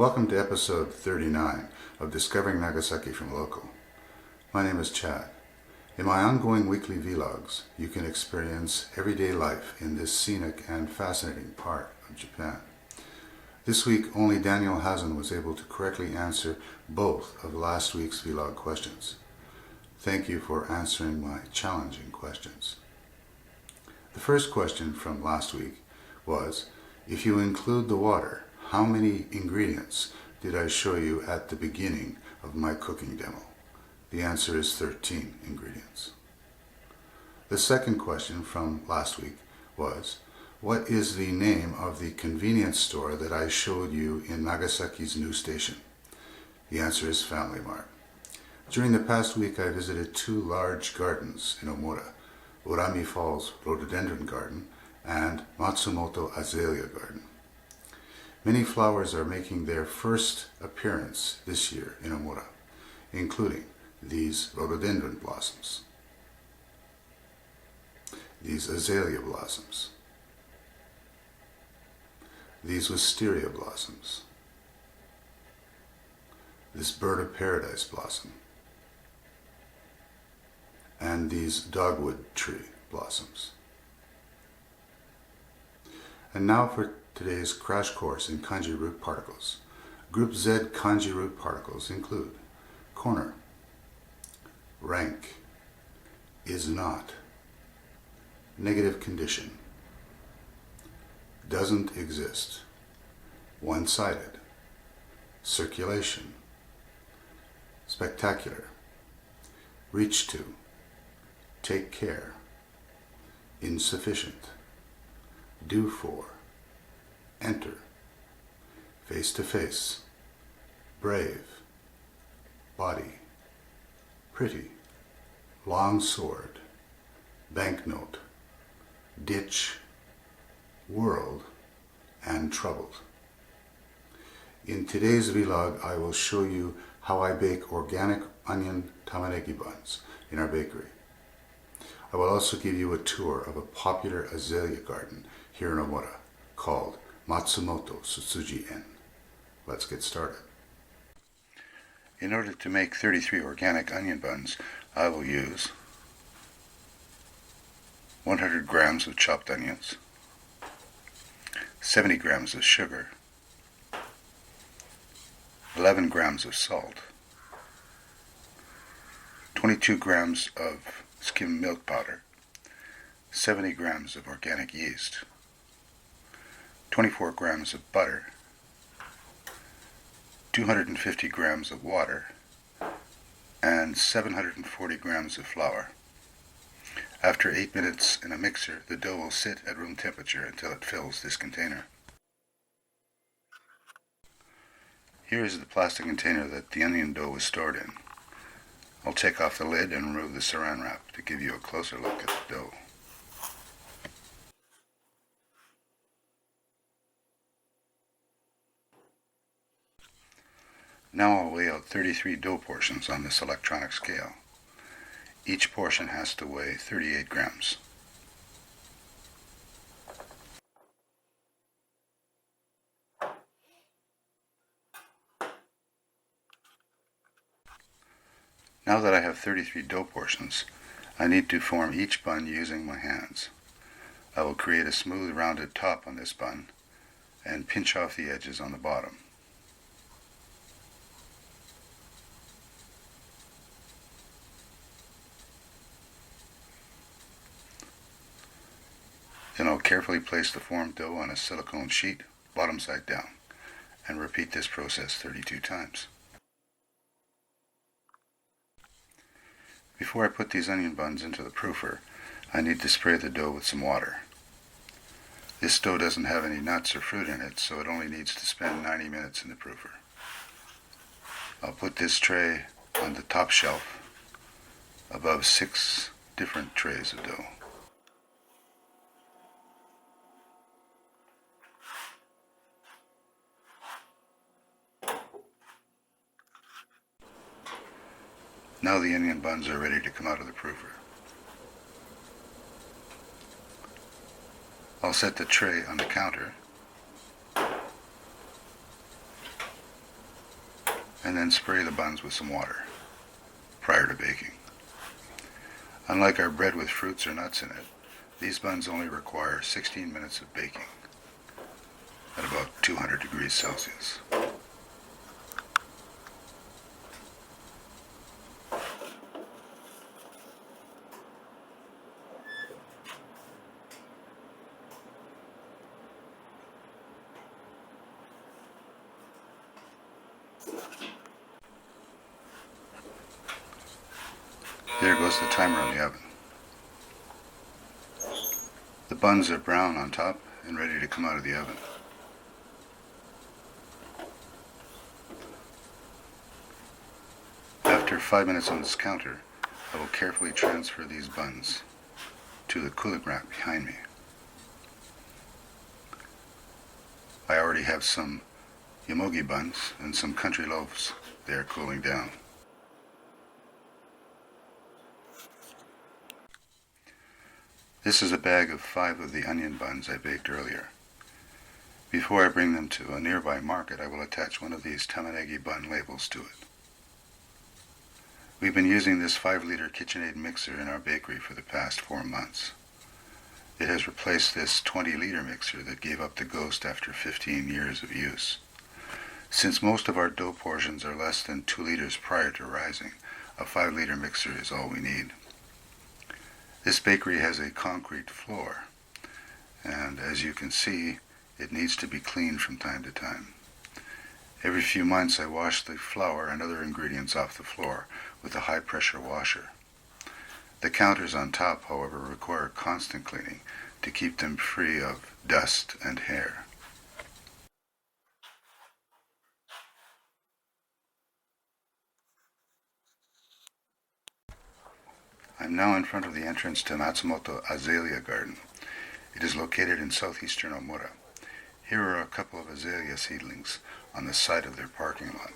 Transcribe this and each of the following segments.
Welcome to episode 39 of Discovering Nagasaki from Local. My name is Chad. In my ongoing weekly vlogs, you can experience everyday life in this scenic and fascinating part of Japan. This week, only Daniel Hazen was able to correctly answer both of last week's vlog questions. Thank you for answering my challenging questions. The first question from last week was, if you include the water, how many ingredients did I show you at the beginning of my cooking demo? The answer is 13 ingredients. The second question from last week was, what is the name of the convenience store that I showed you in Nagasaki's new station? The answer is Family Mart. During the past week, I visited two large gardens in Omura, Urami Falls Rhododendron Garden and Matsumoto Azalea Garden. Many flowers are making their first appearance this year in Omura, including these rhododendron blossoms, these azalea blossoms, these wisteria blossoms, this bird of paradise blossom, and these dogwood tree blossoms. And now for today's crash course in kanji root particles. Group Z kanji root particles include corner, rank, is not, negative condition, doesn't exist, one-sided, circulation, spectacular, reach to, take care, insufficient, due for, enter, face-to-face, brave, body, pretty, long sword, banknote, ditch, world, and troubled. In today's vlog, I will show you how I bake organic onion tamaregi buns in our bakery. I will also give you a tour of a popular azalea garden here in Omura called Matsumoto Tsutsuji-en. Let's get started. In order to make 33 organic onion buns, I will use 100 grams of chopped onions, 70 grams of sugar, 11 grams of salt, 22 grams of skim milk powder, 70 grams of organic yeast, 24 grams of butter, 250 grams of water, and 740 grams of flour. After 8 minutes in a mixer, the dough will sit at room temperature until it fills this container. Here is the plastic container that the onion dough was stored in. I'll take off the lid and remove the saran wrap to give you a closer look at the dough. Now I'll weigh out 33 dough portions on this electronic scale. Each portion has to weigh 38 grams. Now that I have 33 dough portions, I need to form each bun using my hands. I will create a smooth rounded top on this bun and pinch off the edges on the bottom. Then I'll carefully place the formed dough on a silicone sheet, bottom side down, and repeat this process 32 times. Before I put these onion buns into the proofer, I need to spray the dough with some water. This dough doesn't have any nuts or fruit in it, so it only needs to spend 90 minutes in the proofer. I'll put this tray on the top shelf above 6 different trays of dough. Now the onion buns are ready to come out of the proofer. I'll set the tray on the counter and then spray the buns with some water prior to baking. Unlike our bread with fruits or nuts in it, these buns only require 16 minutes of baking at about 200 degrees Celsius. There goes the timer on the oven. The buns are brown on top and ready to come out of the oven. After 5 minutes on this counter, I will carefully transfer these buns to the cooling rack behind me. I already have some yomogi buns and some country loaves. They are cooling down. This is a bag of 5 of the onion buns I baked earlier. Before I bring them to a nearby market, I will attach one of these tamanegi bun labels to it. We've been using this 5-liter KitchenAid mixer in our bakery for the past 4 months. It has replaced this 20-liter mixer that gave up the ghost after 15 years of use. Since most of our dough portions are less than 2 liters prior to rising, a 5-liter mixer is all we need. This bakery has a concrete floor, and as you can see, it needs to be cleaned from time to time. Every few months I wash the flour and other ingredients off the floor with a high-pressure washer. The counters on top, however, require constant cleaning to keep them free of dust and hair. I'm now in front of the entrance to Matsumoto Azalea Garden. It is located in southeastern Omura. Here are a couple of azalea seedlings on the side of their parking lot.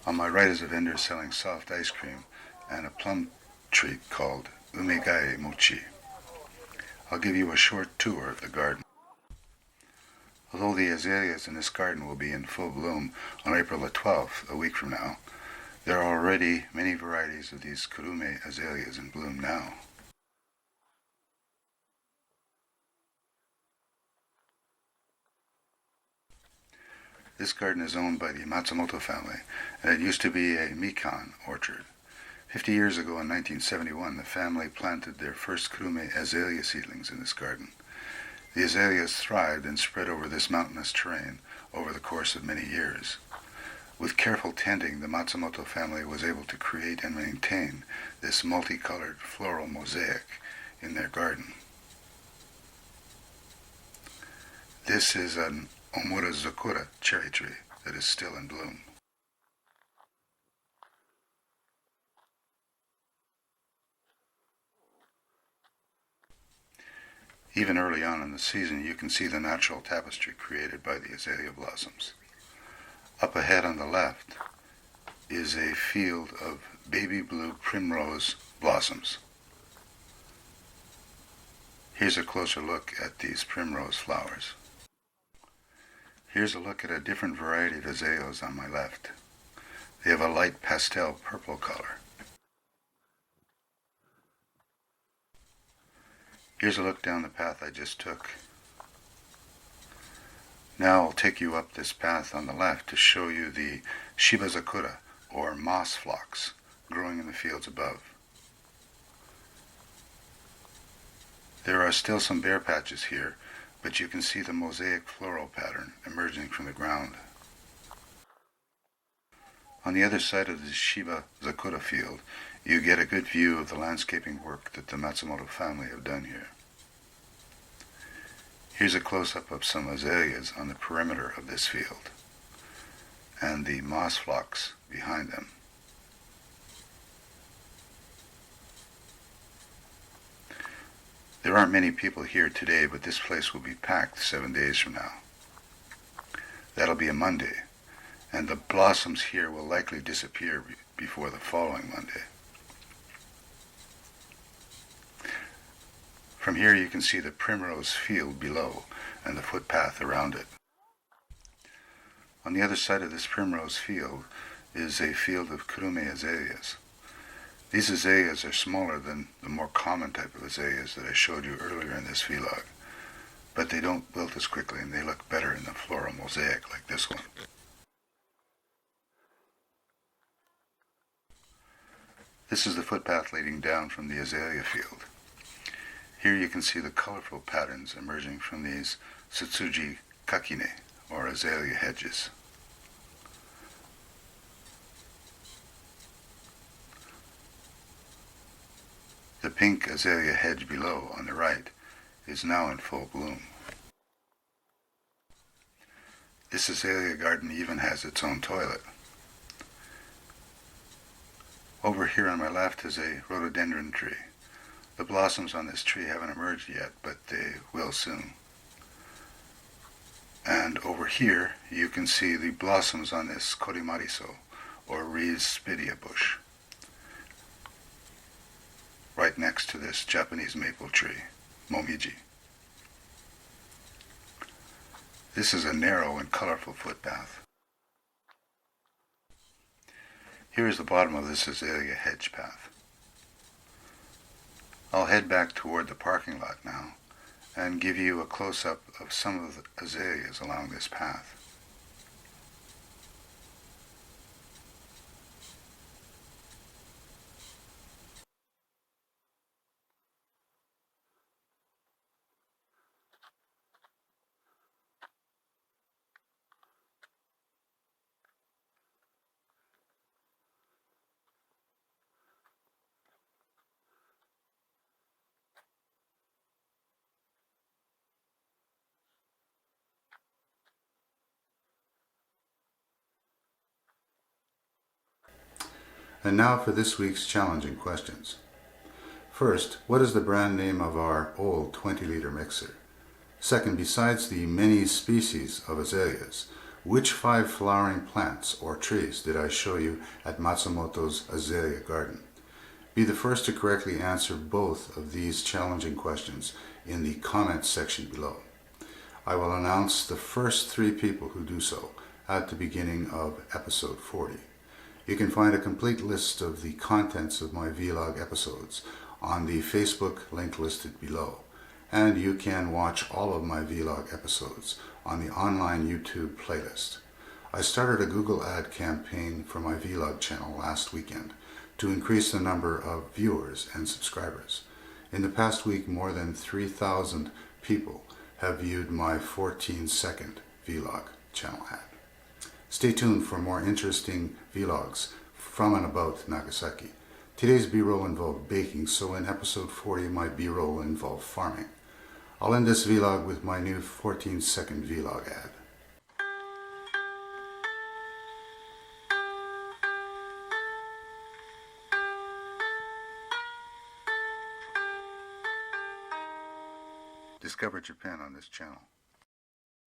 On my right is a vendor selling soft ice cream and a plum treat called umegae mochi. I'll give you a short tour of the garden. Although the azaleas in this garden will be in full bloom on April the 12th, a week from now, there are already many varieties of these kurume azaleas in bloom now. This garden is owned by the Matsumoto family, and it used to be a mikan orchard. 50 years ago in 1971, the family planted their first kurume azalea seedlings in this garden. The azaleas thrived and spread over this mountainous terrain over the course of many years. With careful tending, the Matsumoto family was able to create and maintain this multicolored floral mosaic in their garden. This is an Omura Zakura cherry tree that is still in bloom. Even early on in the season, you can see the natural tapestry created by the azalea blossoms. Up ahead on the left is a field of baby blue primrose blossoms. Here's a closer look at these primrose flowers. Here's a look at a different variety of azaleas on my left. They have a light pastel purple color. Here's a look down the path I just took. Now I'll take you up this path on the left to show you the shibazakura, or moss phlox, growing in the fields above. There are still some bare patches here, but you can see the mosaic floral pattern emerging from the ground. On the other side of the shibazakura field, you get a good view of the landscaping work that the Matsumoto family have done here. Here's a close-up of some azaleas on the perimeter of this field, and the moss phlox behind them. There aren't many people here today, but this place will be packed 7 days from now. That'll be a Monday, and the blossoms here will likely disappear before the following Monday. From here you can see the primrose field below and the footpath around it. On the other side of this primrose field is a field of kurume azaleas. These azaleas are smaller than the more common type of azaleas that I showed you earlier in this vlog, but they don't wilt as quickly and they look better in the floral mosaic like this one. This is the footpath leading down from the azalea field. Here you can see the colorful patterns emerging from these Tsutsuji kakine, or azalea hedges. The pink azalea hedge below on the right is now in full bloom. This azalea garden even has its own toilet. Over here on my left is a rhododendron tree. The blossoms on this tree haven't emerged yet, but they will soon. And over here you can see the blossoms on this korimariso, or Rhys spidia bush, right next to this Japanese maple tree, momiji. This is a narrow and colorful footpath. Here is the bottom of this azalea hedge path. I'll head back toward the parking lot now and give you a close-up of some of the azaleas along this path. And now for this week's challenging questions. First, what is the brand name of our old 20-liter mixer? Second, besides the many species of azaleas, which 5 flowering plants or trees did I show you at Matsumoto's Azalea Garden? Be the first to correctly answer both of these challenging questions in the comments section below. I will announce the first 3 people who do so at the beginning of episode 40. You can find a complete list of the contents of my vlog episodes on the Facebook link listed below, and you can watch all of my vlog episodes on the online YouTube playlist. I started a Google ad campaign for my vlog channel last weekend to increase the number of viewers and subscribers. In the past week, more than 3,000 people have viewed my 14-second vlog channel ad. Stay tuned for more interesting vlogs from and about Nagasaki. Today's B-roll involved baking, so in episode 40 my B-roll involved farming. I'll end this vlog with my new 14-second vlog ad. Discover Japan on this channel.